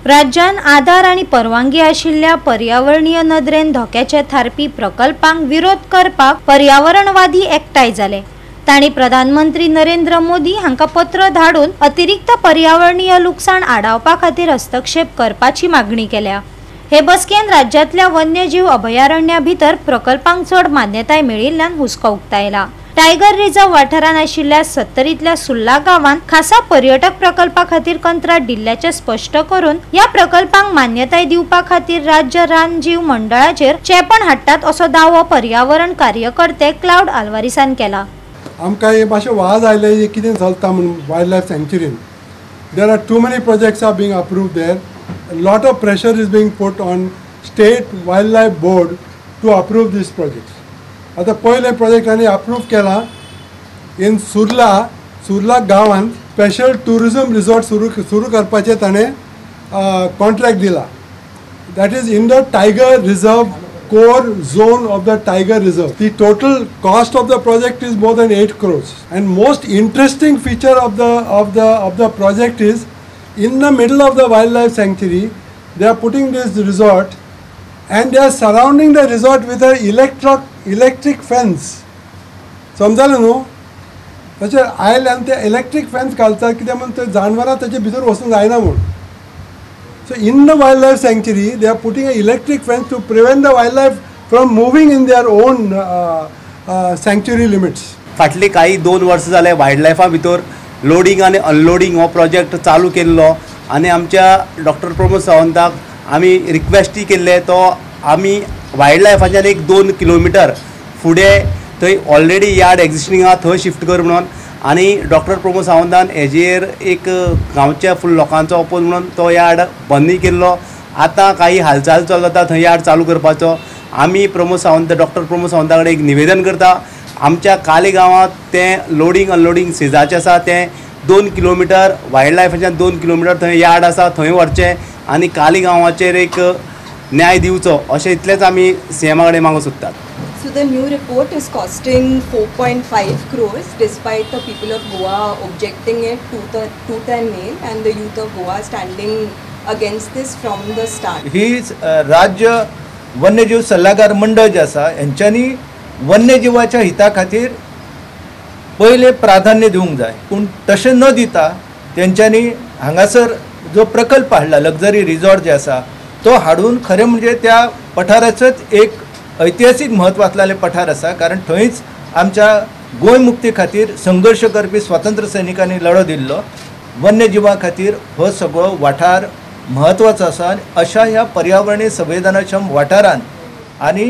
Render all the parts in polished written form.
राज्यान आधार आणि परवानगी आशिल्ल्या पर्यावरणीय नदरेन धोक्याचे थारपी प्रकल्पांक विरोध करपाक पर्यावरणवादी एकठांय जाले। तांणी प्रधानमंत्री नरेंद्र मोदी हांका पत्र धाडून अतिरिक्त पर्यावरणीय लुकसाण आडावपा खातीर हस्तक्षेप करपाची मागणी केल्या। हे बसकेन राज्यातल्या वन्यजीव अभयारण्या भितर प्रकल्पांक चड मान्यताय मेळिल्ल्यान हुस्को उक्तायला। टायगर रिझर्व वाठारान आशिल्ल्या 70तल्या सुर्ला गावात खासा पर्यटक प्रकल्पा खातीर कंत्राट दिल्ल्याचे स्पष्ट करून या प्रकल्पांक मान्यताय दिवपा खातीर राज्य रानजीव मंडळाचेर चेपण हाडटात असो दावो पर्यावरण कार्यकर्ते क्लाउड आल्वारिसान केला। आमकां हे मातशें वाज आयले कितें चलता म्हणून वायल्ड लायफ सँक्चुरीन there are too many projects are being approved there lot of pressure is being put on state wildlife board to approve these projects. आता पहिले प्रोजेक्ट आनी अप्रूव केला इन सुर्ला गांवांत स्पेशल टुरिजम रिसॉर्ट सुरू करपाचें ताणें contract दिला। That is in the tiger reserve core zone of the tiger reserve. The total cost of the project is more than 8 crores. And most interesting feature of the project is in the middle of the wildlife sanctuary they are putting this resort and they are surrounding the resort with an electric fence. समजालें न्हू? तशें आयले आनी ते electric fence घालतात कित्याक म्हणून ते जानवरां ताचे भितर वचूंक जायना म्हूण। So in the wildlife sanctuary, they are putting an electric fence to prevent the wildlife from moving in their own sanctuary limits. फाटली काही 2 वर्सां जाले वायल्डलायफा भितर लोडिंग आनी अनलोडिंग हो प्रोजेक्ट चालू केल्लो आनी आमच्या डॉक्टर प्रमोद सावंताक आमी रिक्वेस्टी केल्ले तो आमी वायल्डलायफाच्यान 1-2 किलोमिटर फुडें थंय ऑलरेडी यार्ड एक्जिस्टिंग आहा थंय शिफ्ट कर म्हणून आनी डॉक्टर प्रमोद सावंतान हेजेर एक गांवच्या फुल लोकांचो अपोज म्हणून तो यार्ड बंदी केल्लो। आतां काही हालचाल चालू जाता थंय यार्ड चालू करपाचो। आमी डॉक्टर प्रमोद सावंता कडेन एक निवेदन करता आमच्या काली गांवांत तें लोडिंग अनलोडिंग सिजाचें आसा तें 2 किलोमिटर वायल्डलायफाच्यान 2 किलोमिटर थंय यार्ड आसा थंय व्हरचें आनी काली गांवाचेर एक न्याय दिवचो अशें इतलेंच आमी सीएमा कडेन मागूंक सोदतात। So the new report is costing 4.5 crores despite the people of Goa objecting it tooth and nail and the youth of Goa standing against this from the start. ही राज्य वन्यजीव सल्लागार मंडळ जे आसा यांच्यानी वन्यजीवाच्या हिता खातीर पहिले प्राधान्य दिवंक जाय पूण तशें न दिता तेंच्यांनी हांगासर जो प्रकल्प हाडला लक्झरी रिसॉर्ट जे आसा तो हाडून खरें म्हणजे त्या पठाराचोच एक ऐतिहासीक म्हत्व असलेले पठार आसा कारण थंयच आमच्या गोंय मुक्ती खातीर संघर्श करपी स्वातंत्र्य सैनिकांनी लढो दिल्लो। वन्यजीवा खातीर हो सगळो वाठार म्हत्वाचो आसा आनी अशा ह्या पर्यावरणीय संवेदनक्षम वाठारान आनी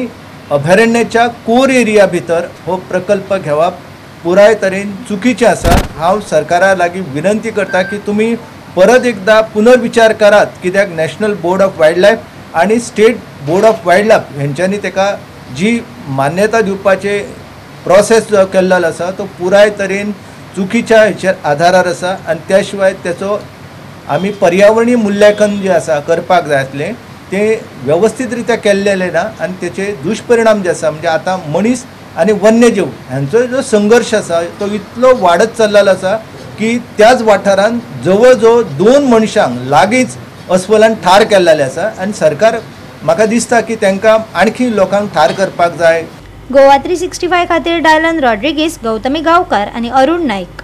अभयारण्याच्या कोर एरिया भितर हो प्रकल्प घेवप पुराय तरेन चुकीचें आसा। हांव सरकारा लागीं विनंती करता की तुमी परत एकदा पुनर्विचार करात कित्याक national board of wildlife आणि state board of wildlife हेंच्यांनी तेका जी मान्यता दिवपाचे प्रोसेस जो केल्लो आसा तो पुराय तरेन चुकीच्या हेचेर आधारार आसा आनी त्या शिवाय तेचो आमी पर्यावरणीय मुल्यांकन जे आसा करपाक जाय आसलें तें व्यवस्थीत रित्या केल्लें ना आनी तेचे दुश्परिणाम जे आसा म्हणजे आतां मनीस आनी वन्यजीव हांचो जो संघर्श आसा तो इतलो वाडत चल्लेलो आसा की त्याच वाठारान जवळ जवळ 2 मनशांक लागींच अस्वलान ठार केल्लेले आसा आनी सरकार म्हाका दिसता की तांकां आणखी लोकांक ठार करपाक जाय। गोवा 365 खातीर डायलन रॉड्रिगीस, गौतमी गांवकार आनी अरुण नाईक।